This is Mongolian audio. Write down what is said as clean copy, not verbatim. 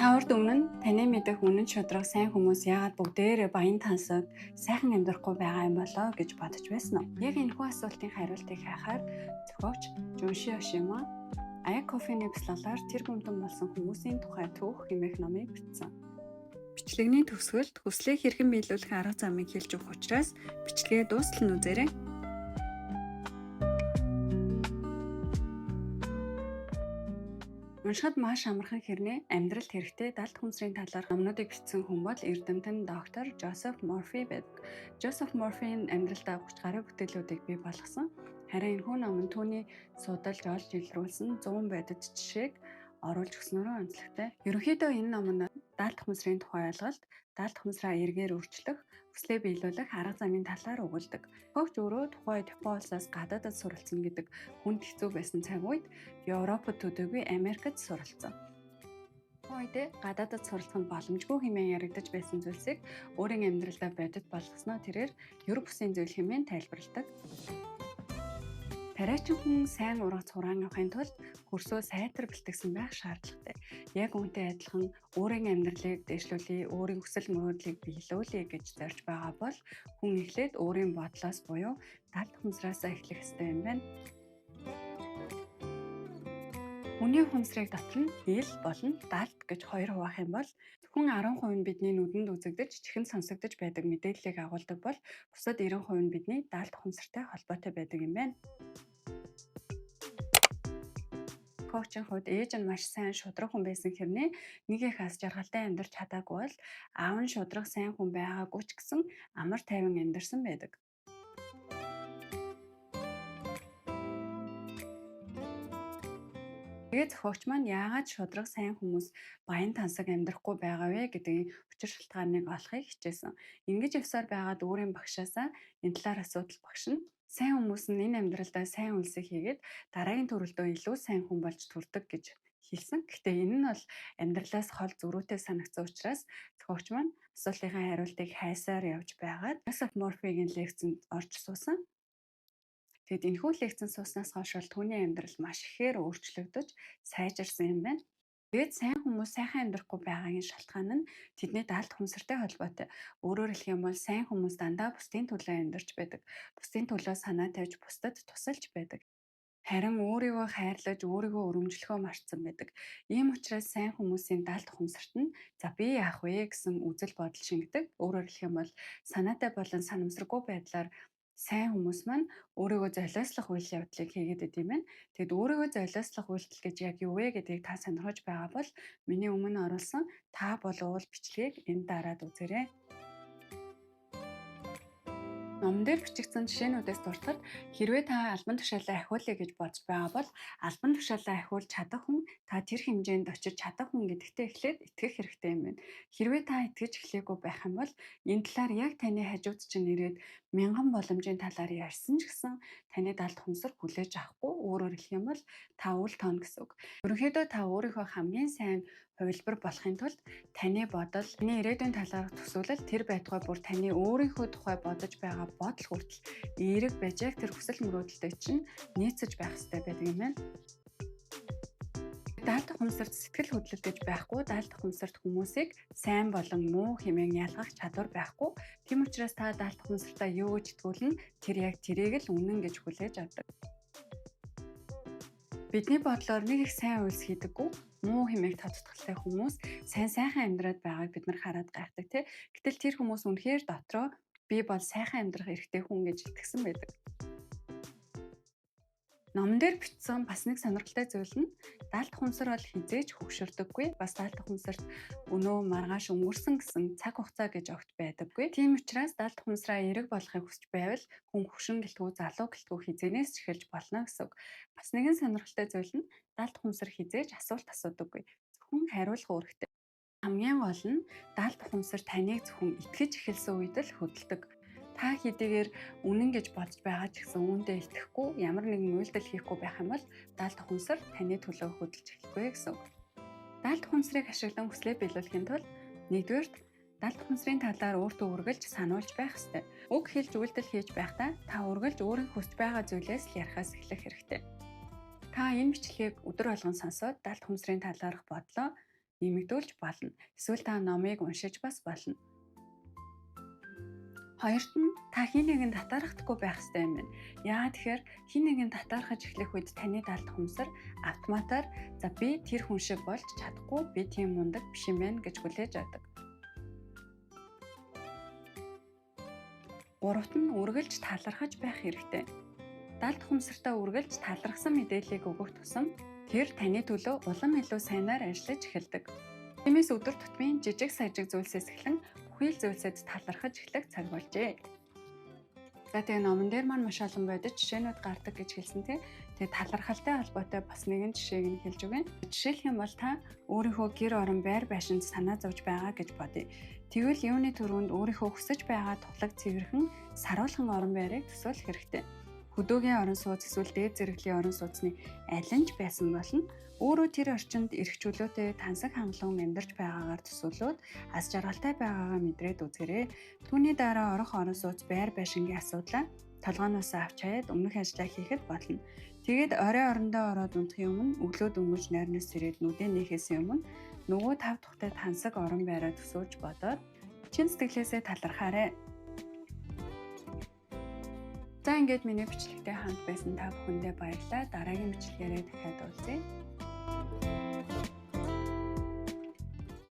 Та урд өмнө нь таны мэдэх үнэн шударга сайн хүмүүс яагаад бүгдээрээ баян тансаг сайхан амьдрахгүй байгаа юм болоо гэж бодож байсан уу? Яг энэхүү асуултын хариултыг хайхаар зохиогч Жунши Ошима Ая кофений бяцлаглаар тэр гүнтэн болсон хүмүүсийн тухай түүх хэмээх номыг бичсэн. Бичлэгний төгсгөлд хүслийг хэрхэн биелүүлэх арга замыг хэлж өгөх учраас бичлэгээ дуустал нь үзээрэй. Уншихад маш амархан хэрнээ амьдралд хэрэгтэй далд хүнсрийн талаар номнуудыг бичсэн хүн бол эрдэмтэн доктор Жозеф Морфи байдаг. Жозеф Морфийн амьдралдаа 30 гаруй бүтээлүүдийг бий болгосон. Харин энэхүү ном нь түүний судалж олж илрүүлсэн 100 бодит жишээг оруулж өгснөөрөө онцлогтой. Ерөнхийдөө энэ ном нь далд хүнсрийн тухай ойлголт, далд хүнсраа эргээр өөрчлөх, хүслээ биелүүлэх арга замын талаар өгүүлдэг. Хөгж өөрөө тухайн Япон улсаас гадаадд суралцсан гэдэг хүнд хэцүү байсан цаг үед Европод төдийгүй Америкт суралцсан. Үед гадаадд суралцах нь боломжгүй хэмээн яригдаж байсан зүйлсийг өөрийн амьдралдаа бодит болгосноо тэрээр ер бусын зүйл хэмээн тайлбарладаг. Тариачин хүн сайн ургац хураан авахын тулд хөрсөө сайтар бэлтгэсэн байх шаардлагатай. Яг үүнтэй адилхан өөрийн амьдралыг дэвшлүүлээ, өөрийн хүсэл мөрөөдлийг биелүүлэе гэж зорж байгаа бол хүн эхлээд өөрийн бодлоос буюу далд хүнсраасаа эхлэх ёстой юм байна. Хүний хүнсрийг дотор нь ил болон далд гэж хоёр хуваах юм бол зөвхөн 10% нь бидний нүдэнд үзэгдэж, чихэнд сонсогдож байдаг мэдээллийг агуулдаг бол бусад 90% нь бидний далд хүнсртэй холбоотой байдаг юм байна. Коучийн хувьд ээж нь маш сайн шударга хүн байсан хэрнээ нэг их аз жаргалтай амьдарч чадаагүй бол аав нь шударга сайн хүн байгаагүй ч гэсэн амар тайван амьдарсан байдаг. Тэгээд зохиогч маань яагаад шударга сайн хүмүүс баян тансаг амьдрахгүй байгаа вэ гэдгийн учир шалтгааныг олохыг хичээсэн. Ингэж явсаар байгаад өөрийн багшаасаа энэ талаар асуудал багш нь сайн хүмүүс нь энэ амьдралдаа сайн үйлсийг хийгээд дараагийн төрөлдөө илүү сайн хүн болж төрдөг гэж хэлсэн. Гэхдээ энэ нь бол амьдралаас хол зөрүүтэй санагдсан учраас зохиогч маань асуултынхаа хариултыг хайсаар явж байгаад Joseph Murphy-гийн лекцэнд орж суусан. Тэгэд энэхүү лекцэн сууснаас хойш бол түүний амьдрал маш ихээр өөрчлөгдөж сайжирсан юм байна. Тэгээд сайн хүмүүс сайхан амьдрахгүй байгаагийн шалтгаан нь тэдний далд хүнсэртэй холбоотой. Өөрөөр хэлэх юм бол сайн хүмүүс дандаа бусдын төлөө амьдарч байдаг. Бусдын төлөө санаа тавьж бусдад тусалж байдаг. Харин өөрийгөө хайрлаж, өөрийгөө өрөмжлөхөө мартсан байдаг. Ийм учраас сайн хүмүүсийн далд хүнсэрт нь за би яах вэ гэсэн үзэл бодол шингэдэг. Өөрөөр хэлэх юм бол санаатай болон санамсаргүй байдлаар сайн хүмүүс маань өөрийгөө золиослох үйл явдлыг хийгээд идэв юм байна. Тэгэд өөрийгөө золиослох үйлдэл гэж яг юу вэ гэдгийг та сонирхож байгаа бол миний өмнө оруулсан та болов бичлэгийг энэ дараад үзээрэй. Номон дээр бичигдсэн жишээнүүдээс дуртахад хэрвээ та албан тушаалаа ахиулъя гэж бодож байгаа бол албан тушаалаа ахиулж чадах хүн та тэр хэмжээнд очиж чадах хүн гэдэгтээ эхлээд итгэх хэрэгтэй юм байна. Хэрвээ та итгэж эхлэегүй байх юм бол энэ талаар яг таны хажууд чинь ирээд мянган боломжийн талаар ярьсан ч гэсэн таны далд хүнсэр хүлээж авахгүй, өөрөөр хэлэх юм бол та үл тоон гэсэн үг. Ерөнхийдөө та өөрийнхөө хамгийн сайн хувилбар болохын тулд таны бодол, таны ирээдүйн талаарх төсөөлөл тэр байтугай бүр таны өөрийнхөө тухай бодож байгаа бодол хүртэл эерэг байж яг тэр хүсэл мөрөөдөлтэй чинь нийцэж байх хэрэгтэй байдаг юм байна. Далд хүнсэрт сэтгэл хөдлөл гэж байхгүй, далд хүнсэрт хүмүүсийг сайн болон муу хэмээн ялгах чадвар байхгүй. Тийм учраас та далд хүнсэртаа юу гэж итгүүлнэ, тэр яг тэрийг л үнэн гэж хүлээж авдаг. Бидний бодлоор нэг их сайн үйлс хийдэггүй, муу хэмээх тодтголтой хүмүүс сайн сайхан амьдраад байгааг бид нар хараад гайхдаг тий. Гэтэл тэр хүмүүс үнэхээр дотроо би бол сайхан амьдрах эрхтэй хүн гэж итгэсэн байдаг. Номон дээр бичсэн бас нэг сонирхолтой зүйл нь далд хүнсэр бол хизээж хөгшөрдөггүй. Бас далд хүнсэрт өнөө маргааш өнгөрсөн гэсэн цаг хугацаа гэж огт байдаггүй. Тийм учраас далд хүнсраа эерэг болохыг хүсч байвал хүн хөгшин гэлтгүү залуу гэлтгүү хизэнээс ч эхэлж болно гэсэн үг. Бас нэгэн сонирхолтой зүйл нь далд хүнсэр хизээж асуулт асуудаггүй. Зөвхөн хариулах үүрэгтэй. Хамгийн гол нь далд хүнсэр таныг зөвхөн итгэж эхэлсэн үед л хөдөлдөг. Та хэдийгээр үнэн гэж бодож байгаа ч гэсэн үүндээ итгэхгүй, ямар нэгэн үйлдэл хийхгүй байх юм бол далд хүнсэр таны төлөө хөдөлж эхлэхгүй гэсэн үг. Далд хүнсрийг ашиглан хүслээ биелүүлэхийн тулд нэгдүгээрт далд хүнсрийн талаар өөртөө үргэлж сануулж байх ёстой. Уг хэлж үйлдэл хийж байхдаа та үргэлж өөрийн хүсэж байгаа зүйлээс л ярихаас эхлэх хэрэгтэй. Та энэ бичлэгийг өдөр болгон сонсоод далд хүнсрийн талаарх бодлоо нэмэгдүүлж болно. Эсвэл та номыг уншиж бас болно. Хоёрт нь та хин нэгэнд татарахдаггүй байх ёстой юм байна. Яагаад тэгэхээр хин нэгэнд татаархаж эхлэх үед таны далд хүмсэр автоматар за би тэр хүн шиг болж чадахгүй, би тийм мундаг биш юм байна гэж хүлээж авдаг. Гуравт нь үргэлж талархаж байх хэрэгтэй. Далд хүмсэртээ үргэлж талархсан мэдээллийг өгөх тусам тэр таны төлөө улам илүү сайнаар ажиллаж эхэлдэг. Тиймээс өдөр тутмын жижиг сажиг зүйлсээс эхлэн бүхий л зүйлсэд талархаж эхлэх цаг болжээ. За тэгээ номон дээр маань маш олон бодит жишээнүүд гардаг гэж хэлсэн тийм. Тэгээ талархалтай холбоотой бас нэгэн жишээг нь хэлж өгье. Жишээлх юм бол та өөрийнхөө гэр орон байр байшинд санаа зовж байгаа гэж бодъё. Тэгвэл юуны төрөнд өөрийнхөө хүсэж байгаа тулаг цэвэрхэн саруулхан орон байрыг төсөөлөх хэрэгтэй. Хөдөөгийн орон сууц эсвэл дээд зэрэглэлийн орон сууцны аль нь ч байсан болно. Өөрөө тэр орчинд эрх чөлөөтэй тансаг хангалуун амьдарч байгаагаар төсөөлөөд аз жаргалтай байгаагаа мэдрээд үзгээрэй. Түүний дараа орох орон сууц байр байшингийн асуудлаа толгооноос авч хаяад өмнөх ажлаа хийхэд болно. Тэгээд орой орондоо ороод унтахын өмнө өглөө дөнгөж нойрноос ирээд нүдээ нээхээс өмнө нөгөө тав тухтай тансаг орон байраа төсөөлж бодоод чин сэтгэлээсээ талархаарай. За ингээд миний бичлэгтэй хамт байсан та бүхэндээ баярлалаа. Дараагийн бичлэгээрээ дахиад уулзъя.